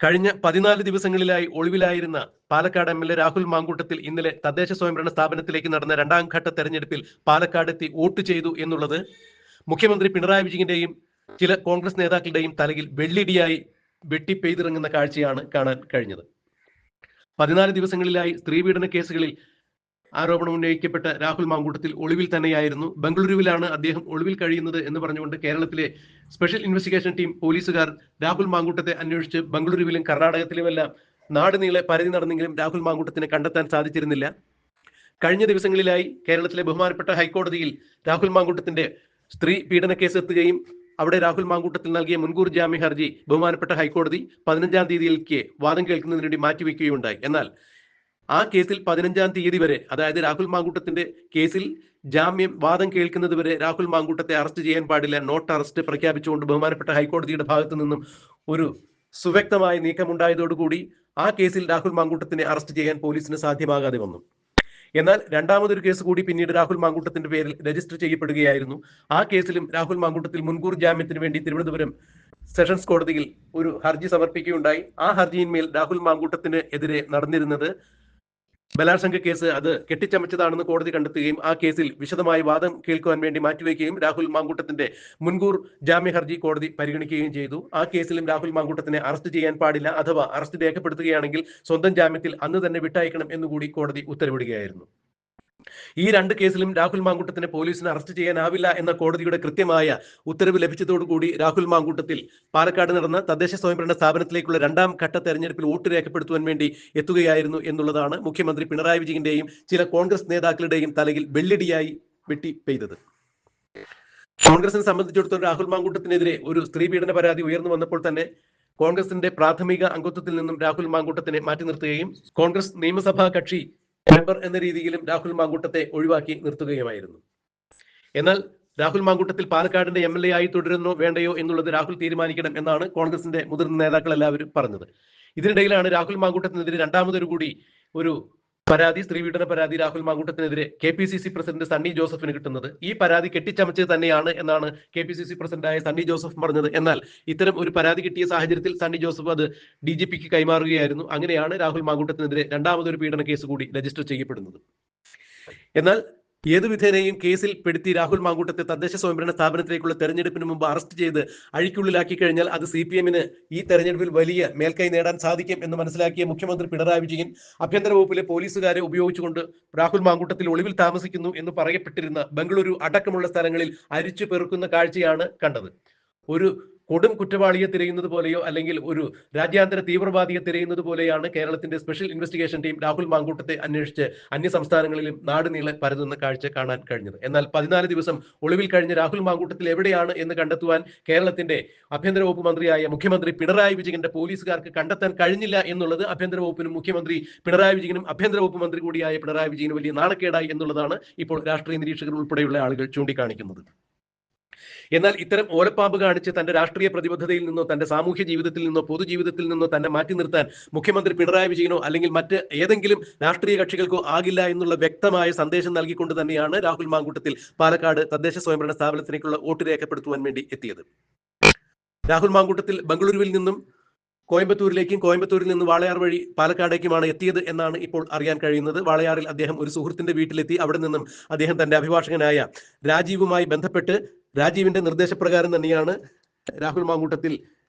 കഴിഞ്ഞ 14 ദിവസങ്ങളിലായി ഒളിവിലായിരുന്ന പാലക്കാട് എം.എൽ.എ. രാഹുൽ മാങ്കൂട്ടത്തിൽ ഇന്നലെ തദ്ദേശ സ്വയംഭരണ സ്ഥാപനത്തിലേക്ക് നടന്ന രണ്ടാം ഘട്ട തെരഞ്ഞെടുപ്പിൽ പാലക്കാട് എത്തി വോട്ട് ചെയ്തു എന്നുള്ളത് മുഖ്യമന്ത്രി പിണറായി വിജയന്റെയും ചില കോൺഗ്രസ് നേതാക്കളുടെയും തലയിൽ വെള്ളിടിയായി വെട്ടിപ്പെയ്തിറങ്ങുന്ന കാഴ്ചയാണ് കാണാൻ കഴിഞ്ഞത്. 14 ദിവസങ്ങളിലായി സ്ത്രീപീഡന കേസുകളിൽ ആരോപണം ഉന്നയിക്കപ്പെട്ട രാഹുൽ മാങ്കൂട്ടത്തിൽ ഒളിവിൽ തന്നെയായിരുന്നു. ബംഗളൂരുവിലാണ് അദ്ദേഹം ഒളിവിൽ കഴിയുന്നത് എന്ന് പറഞ്ഞുകൊണ്ട് കേരളത്തിലെ സ്പെഷ്യൽ ഇൻവെസ്റ്റിഗേഷൻ ടീം പോലീസുകാർ രാഹുൽ മാങ്കൂട്ടത്തെ അന്വേഷിച്ച് ബംഗളൂരുവിലും കർണാടകത്തിലുമെല്ലാം നാടുനീളെ പരതി നടന്നെങ്കിലും രാഹുൽ മാങ്കൂട്ടത്തിനെ കണ്ടെത്താൻ സാധിച്ചിരുന്നില്ല. കഴിഞ്ഞ ദിവസങ്ങളിലായി കേരളത്തിലെ ബഹുമാനപ്പെട്ട ഹൈക്കോടതിയിൽ രാഹുൽ മാങ്കൂട്ടത്തിന്റെ സ്ത്രീ പീഡന കേസ് എത്തുകയും അവിടെ രാഹുൽ മാങ്കൂട്ടത്തിൽ നൽകിയ മുൻകൂർ ജാമ്യ ഹർജി ബഹുമാനപ്പെട്ട ഹൈക്കോടതി 15-ാം തീയതിയിലേക്ക് വാദം കേൾക്കുന്നതിന് വേണ്ടി മാറ്റിവെക്കുകയുണ്ടായി. എന്നാൽ ആ കേസിൽ 15-ാം തീയതി വരെ, അതായത് രാഹുൽ മാങ്കൂട്ടത്തിന്റെ കേസിൽ വാദം കേൾക്കുന്നത് വരെ രാഹുൽ മാങ്കൂട്ടത്തെ അറസ്റ്റ് ചെയ്യാൻ പാടില്ല, നോട്ട് അറസ്റ്റ് പ്രഖ്യാപിച്ചുകൊണ്ട് ബഹുമാനപ്പെട്ട ഹൈക്കോടതിയുടെ ഭാഗത്തു നിന്നും ഒരു സുവ്യക്തമായ നീക്കമുണ്ടായതോടുകൂടി ആ കേസിൽ രാഹുൽ മാങ്കൂട്ടത്തിനെ അറസ്റ്റ് ചെയ്യാൻ പോലീസിന് സാധ്യമാകാതെ വന്നു. എന്നാൽ രണ്ടാമതൊരു കേസ് കൂടി പിന്നീട് രാഹുൽ മാങ്കൂട്ടത്തിന്റെ പേരിൽ രജിസ്റ്റർ ചെയ്യപ്പെടുകയായിരുന്നു. ആ കേസിലും രാഹുൽ മാങ്കൂട്ടത്തിൽ മുൻകൂർ ജാമ്യത്തിന് വേണ്ടി തിരുവനന്തപുരം സെഷൻസ് കോടതിയിൽ ഒരു ഹർജി സമർപ്പിക്കുകയുണ്ടായി. ആ ഹർജിയിന്മേൽ രാഹുൽ മാങ്കൂട്ടത്തിന് എതിരെ നടന്നിരുന്നത് ബലാത്സംഗ കേസ്, അത് കെട്ടിച്ചമച്ചതാണെന്ന് കോടതി കണ്ടെത്തുകയും ആ കേസിൽ വിശദമായി വാദം കേൾക്കുവാൻ വേണ്ടി മാറ്റിവെക്കുകയും രാഹുൽ മാങ്കൂട്ടത്തിന്റെ മുൻകൂർ ജാമ്യ ഹർജി കോടതി പരിഗണിക്കുകയും ചെയ്തു. ആ കേസിലും രാഹുൽ മാങ്കൂട്ടത്തിനെ അറസ്റ്റ് ചെയ്യാൻ പാടില്ല, അഥവാ അറസ്റ്റ് രേഖപ്പെടുത്തുകയാണെങ്കിൽ സ്വന്തം ജാമ്യത്തിൽ അന്ന് തന്നെ വിട്ടയക്കണം എന്നുകൂടി കോടതി ഉത്തരവിടുകയായിരുന്നു. ഈ രണ്ട് കേസിലും രാഹുൽ മാങ്കൂട്ടത്തിനെ പോലീസിന് അറസ്റ്റ് ചെയ്യാനാവില്ല എന്ന കോടതിയുടെ കൃത്യമായ ഉത്തരവ് ലഭിച്ചതോടുകൂടി രാഹുൽ മാങ്കൂട്ടത്തിൽ പാലക്കാട് നടന്ന തദ്ദേശ സ്വയംഭരണ സ്ഥാപനത്തിലേക്കുള്ള രണ്ടാം ഘട്ട തെരഞ്ഞെടുപ്പിൽ വോട്ട് രേഖപ്പെടുത്തുവാൻ വേണ്ടി എത്തുകയായിരുന്നു എന്നുള്ളതാണ് മുഖ്യമന്ത്രി പിണറായി വിജയന്റെയും ചില കോൺഗ്രസ് നേതാക്കളുടെയും തലയിൽ വെള്ളിടിയായി വെട്ടി പെയ്തത്. കോൺഗ്രസിനെ സംബന്ധിച്ചിടത്തോളം രാഹുൽ മാങ്കൂട്ടത്തിനെതിരെ ഒരു സ്ത്രീ പീഡന പരാതി ഉയർന്നു വന്നപ്പോൾ തന്നെ കോൺഗ്രസിന്റെ പ്രാഥമിക അംഗത്വത്തിൽ നിന്നും രാഹുൽ മാങ്കൂട്ടത്തിനെ മാറ്റി നിർത്തുകയും കോൺഗ്രസ് നിയമസഭാ കക്ഷി മെമ്പർ എന്ന രീതിയിലും രാഹുൽ മാങ്കൂട്ടത്തെ ഒഴിവാക്കി നിർത്തുകയുമായിരുന്നു. എന്നാൽ രാഹുൽ മാങ്കൂട്ടത്തിൽ പാലക്കാടിന്റെ എം.എൽ.എ. ആയി തുടരുന്നോ വേണ്ടയോ എന്നുള്ളത് രാഹുൽ തീരുമാനിക്കണം എന്നാണ് കോൺഗ്രസിന്റെ മുതിർന്ന നേതാക്കൾ എല്ലാവരും പറഞ്ഞത്. ഇതിനിടയിലാണ് രാഹുൽ മാങ്കൂട്ടത്തിനെതിരെ രണ്ടാമതൊരു കൂടി ഒരു പരാതി, സ്ത്രീപീഡന പരാതി രാഹുൽ മാങ്കൂട്ടത്തിനെതിരെ KPCC പ്രസിഡന്റ് സണ്ണി ജോസഫിന് കിട്ടുന്നത്. ഈ പരാതി കെട്ടിച്ചമച്ചത് തന്നെയാണ് എന്നാണ് KPCC പ്രസിഡന്റായ സണ്ണി ജോസഫ് പറഞ്ഞത്. എന്നാൽ ഇത്തരം ഒരു പരാതി കിട്ടിയ സാഹചര്യത്തിൽ സണ്ണി ജോസഫ് അത് DGPക്ക് കൈമാറുകയായിരുന്നു. അങ്ങനെയാണ് രാഹുൽ മാങ്കൂട്ടത്തിനെതിരെ രണ്ടാമതൊരു പീഡന കേസ് കൂടി രജിസ്റ്റർ ചെയ്യപ്പെടുന്നത്. എന്നാൽ ഏതു വിധേനയും കേസിൽ പെടുത്തി രാഹുൽ മാങ്കൂട്ടത്തെ തദ്ദേശ സ്വയംഭരണ സ്ഥാപനത്തിലേക്കുള്ള തെരഞ്ഞെടുപ്പിന് മുമ്പ് അറസ്റ്റ് ചെയ്ത് അഴിക്കുള്ളിലാക്കി കഴിഞ്ഞാൽ അത് CPM-ന് ഈ തെരഞ്ഞെടുപ്പിൽ വലിയ മേൽക്കൈ നേടാൻ സാധിക്കും എന്ന് മനസ്സിലാക്കിയ മുഖ്യമന്ത്രി പിണറായി വിജയൻ ആഭ്യന്തര വകുപ്പിലെ പോലീസുകാരെ ഉപയോഗിച്ചുകൊണ്ട് രാഹുൽ മാങ്കൂട്ടത്തിൽ ഒളിവിൽ താമസിക്കുന്നു എന്ന് പറയപ്പെട്ടിരുന്ന ബംഗളൂരു അടക്കമുള്ള സ്ഥലങ്ങളിൽ അരിച്ചു പെറുക്കുന്ന കാഴ്ചയാണ് കണ്ടത്. ഒരു കൊടും കുറ്റവാളിയെ തിരയുന്നത് പോലെയോ അല്ലെങ്കിൽ ഒരു രാജ്യാന്തര തീവ്രവാദിയെ തിരയുന്നത് പോലെയാണ് കേരളത്തിന്റെ സ്പെഷ്യൽ ഇൻവെസ്റ്റിഗേഷൻ ടീം രാഹുൽ മാങ്കൂട്ടത്തെ അന്വേഷിച്ച് അന്യ സംസ്ഥാനങ്ങളിലും നാടുനീളെ പരതുന്ന കാഴ്ച കാണാൻ കഴിഞ്ഞത്. എന്നാൽ 14 ദിവസം ഒളിവിൽ കഴിഞ്ഞ രാഹുൽ മാങ്കൂട്ടത്തിൽ എവിടെയാണ് എന്ന് കണ്ടെത്തുവാൻ കേരളത്തിന്റെ ആഭ്യന്തര വകുപ്പ് മന്ത്രിയായ മുഖ്യമന്ത്രി പിണറായി വിജയന്റെ പോലീസുകാർക്ക് കണ്ടെത്താൻ കഴിഞ്ഞില്ല എന്നുള്ളത് ആഭ്യന്തര വകുപ്പിനും മുഖ്യമന്ത്രി പിണറായി വിജയനും ആഭ്യന്തര വകുപ്പ് മന്ത്രി കൂടിയായ പിണറായി വിജയനും വലിയ നാണക്കേടായി എന്നുള്ളതാണ് ഇപ്പോൾ രാഷ്ട്രീയ നിരീക്ഷകർ ഉൾപ്പെടെയുള്ള ആളുകൾ ചൂണ്ടിക്കാണിക്കുന്നത്. എന്നാൽ ഇത്തരം ഓലപ്പാമ്പ് കാണിച്ച് തന്റെ രാഷ്ട്രീയ പ്രതിബദ്ധതയിൽ നിന്നോ തന്റെ സാമൂഹ്യ ജീവിതത്തിൽ നിന്നോ പൊതുജീവിതത്തിൽ നിന്നോ തന്നെ മാറ്റി നിർത്താൻ മുഖ്യമന്ത്രി പിണറായി വിജയനോ അല്ലെങ്കിൽ മറ്റ് ഏതെങ്കിലും രാഷ്ട്രീയ കക്ഷികൾക്കോ ആകില്ല എന്നുള്ള വ്യക്തമായ സന്ദേശം നൽകിക്കൊണ്ട് തന്നെയാണ് രാഹുൽ മാങ്കൂട്ടത്തിൽ പാലക്കാട് തദ്ദേശ സ്വയംഭരണ സ്ഥാപനത്തിലേക്കുള്ള വോട്ട് രേഖപ്പെടുത്തുവാൻ വേണ്ടി എത്തിയത്. രാഹുൽ മാങ്കൂട്ടത്തിൽ ബംഗളൂരുവിൽ നിന്നും കോയമ്പത്തൂരിലേക്കും കോയമ്പത്തൂരിൽ നിന്ന് വാളയാർ വഴി പാലക്കാടേക്കുമാണ് എത്തിയത് എന്നാണ് ഇപ്പോൾ അറിയാൻ കഴിയുന്നത്. വാളയാറിൽ അദ്ദേഹം ഒരു സുഹൃത്തിന്റെ വീട്ടിലെത്തി. അവിടെ നിന്നും അദ്ദേഹം തന്റെ അഭിഭാഷകനായ രാജീവുമായി ബന്ധപ്പെട്ട് രാജീവിന്റെ നിർദ്ദേശപ്രകാരം തന്നെയാണ് രാഹുൽ മാങ്കൂട്ടത്തിൽ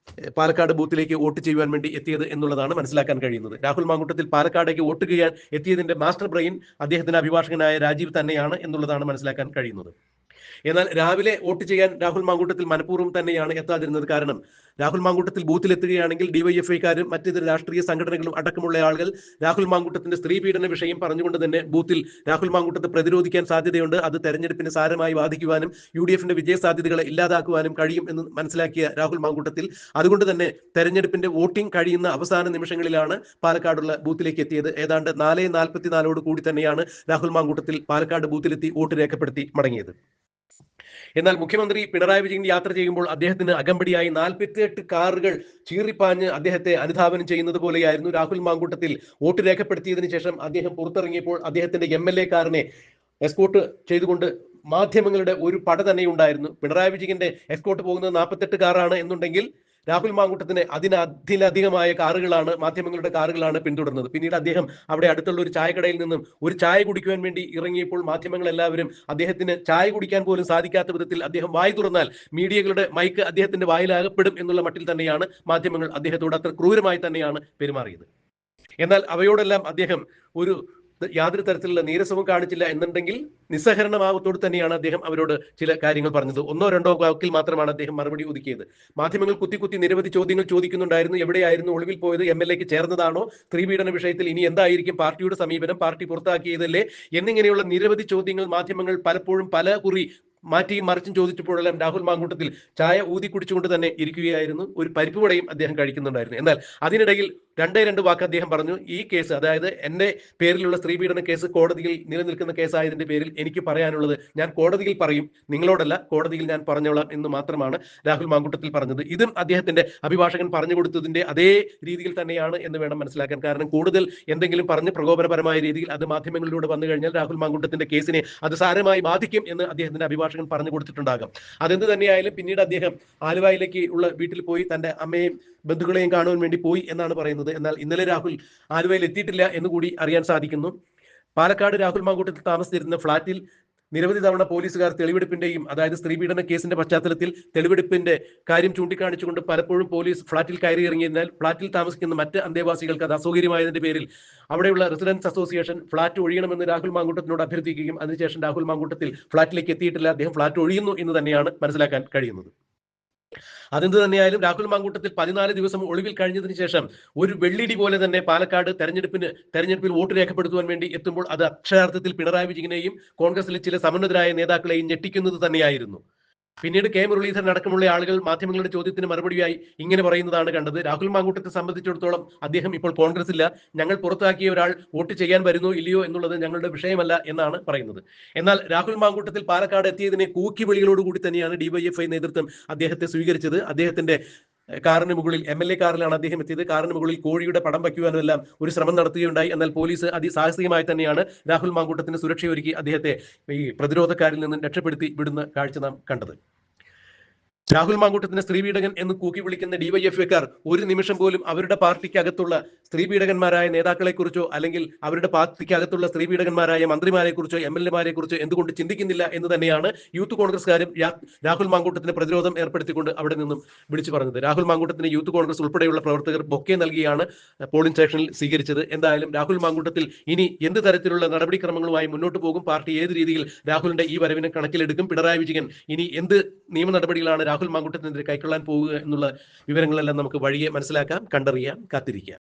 പാലക്കാട് ബൂത്തിലേക്ക് വോട്ട് ചെയ്യുവാൻ വേണ്ടി എത്തിയത് എന്നുള്ളതാണ് മനസ്സിലാക്കാൻ കഴിയുന്നത്. രാഹുൽ മാങ്കൂട്ടത്തിൽ പാലക്കാടേക്ക് വോട്ട് ചെയ്യാൻ എത്തിയതിന്റെ മാസ്റ്റർ ബ്രെയിൻ അദ്ദേഹത്തിന്റെ അഭിഭാഷകനായ രാജീവ് തന്നെയാണ് എന്നുള്ളതാണ് മനസ്സിലാക്കാൻ കഴിയുന്നത്. എന്നാൽ രാവിലെ വോട്ട് ചെയ്യാൻ രാഹുൽ മാങ്കൂട്ടത്തിൽ മനഃപൂർവ്വം തന്നെയാണ് എത്താതിരുന്നത്. കാരണം രാഹുൽ മാങ്കൂട്ടത്തിൽ ബൂത്തിലെത്തുകയാണെങ്കിൽ DYFI-ക്കാരും മറ്റിതര രാഷ്ട്രീയ സംഘടനകളും അടക്കമുള്ള ആളുകൾ രാഹുൽ മാങ്കൂട്ടത്തിന്റെ സ്ത്രീ പീഡന വിഷയം പറഞ്ഞുകൊണ്ട് തന്നെ ബൂത്തിൽ രാഹുൽ മാങ്കൂട്ടത്തെ പ്രതിരോധിക്കാൻ സാധ്യതയുണ്ട്. അത് തെരഞ്ഞെടുപ്പിന് സാരമായി ബാധിക്കുവാനും UDF-ന്റെ വിജയ സാധ്യതകളെ ഇല്ലാതാക്കുവാനും കഴിയും എന്ന് മനസ്സിലാക്കിയ രാഹുൽ മാങ്കൂട്ടത്തിൽ അതുകൊണ്ട് തന്നെ തെരഞ്ഞെടുപ്പിന്റെ വോട്ടിംഗ് കഴിയുന്ന അവസാന നിമിഷങ്ങളിലാണ് പാലക്കാടുള്ള ബൂത്തിലേക്ക് എത്തിയത്. ഏതാണ്ട് 4:44 കൂടി തന്നെയാണ് രാഹുൽ മാങ്കൂട്ടത്തിൽ പാലക്കാട് ബൂത്തിലെത്തി വോട്ട് രേഖപ്പെടുത്തി മടങ്ങിയത്. എന്നാൽ മുഖ്യമന്ത്രി പിണറായി വിജയൻ യാത്ര ചെയ്യുമ്പോൾ അദ്ദേഹത്തിന് അകമ്പടിയായി 48 കാറുകൾ ചീറിപ്പാഞ്ഞ് അദ്ദേഹത്തെ അനുധാവനം ചെയ്യുന്നത് പോലെയായിരുന്നു. രാഹുൽ മാങ്കൂട്ടത്തിൽ വോട്ട് രേഖപ്പെടുത്തിയതിനു ശേഷം അദ്ദേഹം പുറത്തിറങ്ങിയപ്പോൾ അദ്ദേഹത്തിന്റെ MLA കാറിനെ എസ്കോർട്ട് ചെയ്തുകൊണ്ട് മാധ്യമങ്ങളുടെ ഒരു പട തന്നെ ഉണ്ടായിരുന്നു. പിണറായി വിജയന്റെ എസ്കോർട്ട് പോകുന്നത് 48 കാറാണ് എന്നുണ്ടെങ്കിൽ രാഹുൽ മാങ്കൂട്ടത്തിന് അതിലധികമായ മാധ്യമങ്ങളുടെ കാറുകളാണ് പിന്തുടർന്നത്. പിന്നീട് അദ്ദേഹം അവിടെ അടുത്തുള്ള ഒരു ചായക്കടയിൽ നിന്നും ഒരു ചായ കുടിക്കുവാൻ വേണ്ടി ഇറങ്ങിയപ്പോൾ മാധ്യമങ്ങൾ എല്ലാവരും അദ്ദേഹത്തിന് ചായ കുടിക്കാൻ പോലും സാധിക്കാത്ത വിധത്തിൽ അദ്ദേഹം വായി തുറന്നാൽ മീഡിയകളുടെ മൈക്ക് അദ്ദേഹത്തിന്റെ വായിലാകപ്പെടും എന്നുള്ള മട്ടിൽ തന്നെയാണ് മാധ്യമങ്ങൾ അദ്ദേഹത്തോട് അത്ര ക്രൂരമായി തന്നെയാണ് പെരുമാറിയത്. എന്നാൽ അവയോടെല്ലാം അദ്ദേഹം യാതൊരു തരത്തിലുള്ള നീരസവും കാണിച്ചില്ല എന്നുണ്ടെങ്കിൽ നിസ്സഹരണഭാവത്തോട് തന്നെയാണ് അദ്ദേഹം അവരോട് ചില കാര്യങ്ങൾ പറഞ്ഞത്. ഒന്നോ രണ്ടോ വാക്കിൽ മാത്രമാണ് അദ്ദേഹം മറുപടി ഒതുക്കിയത്. മാധ്യമങ്ങൾ കുത്തി നിരവധി ചോദ്യങ്ങൾ ചോദിക്കുന്നുണ്ടായിരുന്നു. എവിടെയായിരുന്നു ഒളിവിൽ പോയത്? MLA-ക്ക് ചേർന്നതാണോ? സ്ത്രീപീഡന വിഷയത്തിൽ ഇനി എന്തായിരിക്കും പാർട്ടിയുടെ സമീപനം? പാർട്ടി പുറത്താക്കിയതല്ലേ? എന്നിങ്ങനെയുള്ള നിരവധി ചോദ്യങ്ങൾ മാധ്യമങ്ങൾ പലപ്പോഴും പല കുറി മാറ്റിയും മറിച്ചും ചോദിച്ചപ്പോഴെല്ലാം രാഹുൽ മാങ്കൂട്ടത്തിൽ ചായ ഊതി കുടിച്ചുകൊണ്ട് തന്നെ ഇരിക്കുകയായിരുന്നു. ഒരു പരിപ്പുവടയും അദ്ദേഹം കഴിക്കുന്നുണ്ടായിരുന്നു. എന്നാൽ അതിനിടയിൽ രണ്ട് വാക്ക് അദ്ദേഹം പറഞ്ഞു. ഈ കേസ്, അതായത് എന്റെ പേരിലുള്ള സ്ത്രീപീഡന കേസ് കോടതിയിൽ നിലനിൽക്കുന്ന കേസായതിന്റെ പേരിൽ എനിക്ക് പറയാനുള്ളത് ഞാൻ കോടതിയിൽ പറയും, നിങ്ങളോടല്ല, കോടതിയിൽ ഞാൻ പറഞ്ഞോളാം എന്ന് മാത്രമാണ് രാഹുൽ മാങ്കൂട്ടത്തിൽ പറഞ്ഞത്. ഇതും അദ്ദേഹത്തിന്റെ അഭിഭാഷകൻ പറഞ്ഞു കൊടുത്തതിന്റെ അതേ രീതിയിൽ തന്നെയാണ് എന്ന് വേണം മനസ്സിലാക്കാൻ. കാരണം കൂടുതൽ എന്തെങ്കിലും പറഞ്ഞ് പ്രകോപനപരമായ രീതിയിൽ അത് മാധ്യമങ്ങളിലൂടെ വന്നു കഴിഞ്ഞാൽ രാഹുൽ മാങ്കൂട്ടത്തിന്റെ കേസിനെ അത് സാരമായി ബാധിക്കും എന്ന് അദ്ദേഹത്തിന്റെ അഭിഭാഷകൻ പറഞ്ഞു കൊടുത്തിട്ടുണ്ടാകാം. അതെന്ത് തന്നെയായാലും പിന്നീട് അദ്ദേഹം ആലുവയിലേക്ക് ഉള്ള വീട്ടിൽ പോയി തന്റെ അമ്മയും ബന്ധുക്കളെയും കാണുവാൻ വേണ്ടി പോയി എന്നാണ് പറയുന്നത്. എന്നാൽ ഇന്നലെ രാഹുൽ ആലുവയിൽ എത്തിയിട്ടില്ല എന്നുകൂടി അറിയാൻ സാധിക്കുന്നു. പാലക്കാട് രാഹുൽ മാങ്കൂട്ടത്തിൽ താമസിച്ചിരുന്ന ഫ്ളാറ്റിൽ നിരവധി തവണ പോലീസുകാർ തെളിവെടുപ്പിന്റെയും, അതായത് സ്ത്രീപീഡന കേസിന്റെ പശ്ചാത്തലത്തിൽ തെളിവെടുപ്പിന്റെ കാര്യം ചൂണ്ടിക്കാണിച്ചുകൊണ്ട് പലപ്പോഴും പോലീസ് ഫ്ളാറ്റിൽ കയറി ഇറങ്ങിയതിനാൽ ഫ്ളാറ്റിൽ താമസിക്കുന്ന മറ്റ് അന്തേവാസികൾക്ക് അത് അസൗകര്യമായതിന്റെ പേരിൽ അവിടെയുള്ള റെസിഡൻസ് അസോസിയേഷൻ ഫ്ളാറ്റ് ഒഴിയണമെന്ന് രാഹുൽ മാങ്കൂട്ടത്തിനോട് അഭ്യർത്ഥിക്കുകയും അതിനുശേഷം രാഹുൽ മാങ്കൂട്ടത്തിൽ ഫ്ളാറ്റിലേക്ക് എത്തിയിട്ടില്ല, അദ്ദേഹം ഫ്ളാറ്റ് ഒഴിയുന്നു എന്ന് തന്നെയാണ് മനസ്സിലാക്കാൻ കഴിയുന്നത്. അതെന്ത് തന്നെയായാലും രാഹുൽ മാങ്കൂട്ടത്തിൽ 14 ദിവസം ഒളിവിൽ കഴിഞ്ഞതിന് ശേഷം ഒരു വെള്ളിടി പോലെ തന്നെ പാലക്കാട് തെരഞ്ഞെടുപ്പിൽ വോട്ട് രേഖപ്പെടുത്തുവാൻ വേണ്ടി എത്തുമ്പോൾ അത് അക്ഷരാർത്ഥത്തിൽ പിണറായി വിജയനെയും കോൺഗ്രസിലെ ചില സമുന്നതരായ നേതാക്കളെയും ഞെട്ടിക്കുന്നത് തന്നെയായിരുന്നു. പിന്നീട് കെ മുരളീധരൻ അടക്കമുള്ള ആളുകൾ മാധ്യമങ്ങളുടെ ചോദ്യത്തിന് മറുപടിയായി ഇങ്ങനെ പറയുന്നതാണ് കണ്ടത്. രാഹുൽ മാങ്കൂട്ടത്തെ സംബന്ധിച്ചിടത്തോളം അദ്ദേഹം ഇപ്പോൾ കോൺഗ്രസില്ല, ഞങ്ങൾ പുറത്താക്കിയ ഒരാൾ വോട്ട് ചെയ്യാൻ വരുന്നോ ഇല്ലയോ എന്നുള്ളത് ഞങ്ങളുടെ വിഷയമല്ല എന്നാണ് പറയുന്നത്. എന്നാൽ രാഹുൽ മാങ്കൂട്ടത്തിൽ പാലക്കാട് എത്തിയതിനെ കൂക്കിവിളികളോടുകൂടി തന്നെയാണ് DYFI നേതൃത്വം അദ്ദേഹത്തെ സ്വീകരിച്ചത്. അദ്ദേഹത്തിന്റെ കാറിന് മുകളിൽ, MLA കാറിലാണ് അദ്ദേഹം എത്തിയത്, കാറിന് മുകളിൽ കോഴിയുടെ പടം വയ്ക്കുവാനെല്ലാം ഒരു ശ്രമം നടത്തുകയുണ്ടായി. എന്നാൽ പോലീസ് അതിസാഹസികമായി തന്നെയാണ് രാഹുൽ മാങ്കൂട്ടത്തിന് സുരക്ഷയൊരുക്കി അദ്ദേഹത്തെ ഈ പ്രതിരോധക്കാരിൽ നിന്നും രക്ഷപ്പെടുത്തി വിടുന്ന കാഴ്ച നാം കണ്ടത്. രാഹുൽ മാങ്കൂട്ടത്തിന് സ്ത്രീപീഡകൻ എന്ന് കൂക്കി വിളിക്കുന്ന DYFIക്കാർ ഒരു നിമിഷം പോലും അവരുടെ പാർട്ടിക്കകത്തുള്ള സ്ത്രീപീഡകന്മാരായ നേതാക്കളെ കുറിച്ചോ അല്ലെങ്കിൽ അവരുടെ പാർട്ടിക്കകത്തുള്ള സ്ത്രീപീഡകന്മാരായ മന്ത്രിമാരെ കുറിച്ചോ MLA-മാരെ കുറിച്ചോ എന്തുകൊണ്ട് ചിന്തിക്കുന്നില്ല എന്ന് തന്നെയാണ് യൂത്ത് കോൺഗ്രസ്സുകാരും രാഹുൽ മാങ്കൂട്ടത്തിന് പ്രതിരോധം ഏർപ്പെടുത്തിക്കൊണ്ട് അവിടെ നിന്നും വിളിച്ചു പറഞ്ഞത്. രാഹുൽ മാങ്കൂട്ടത്തിന് യൂത്ത് കോൺഗ്രസ് ഉൾപ്പെടെയുള്ള പ്രവർത്തകർ ബൊക്കെ നൽകിയാണ് പോളിംഗ് സ്റ്റേഷനിൽ സ്വീകരിച്ചത്. എന്തായാലും രാഹുൽ മാങ്കൂട്ടത്തിൽ ഇനി എന്ത് തരത്തിലുള്ള നടപടിക്രമങ്ങളുമായി മുന്നോട്ട് പോകും, പാർട്ടി ഏത് രീതിയിൽ രാഹുലിന്റെ ഈ വരവിനെ കണക്കിലെടുക്കും, പിണറായി വിജയൻ ഇനി എന്ത് നിയമ നടപടികളാണ് രാഹുൽ മാങ്കൂട്ടത്തിനെതിരെ കൈക്കൊള്ളാൻ പോവുക എന്നുള്ള വിവരങ്ങളെല്ലാം നമുക്ക് വഴിയെ മനസ്സിലാക്കാം, കണ്ടറിയാം, കാത്തിരിക്കാം.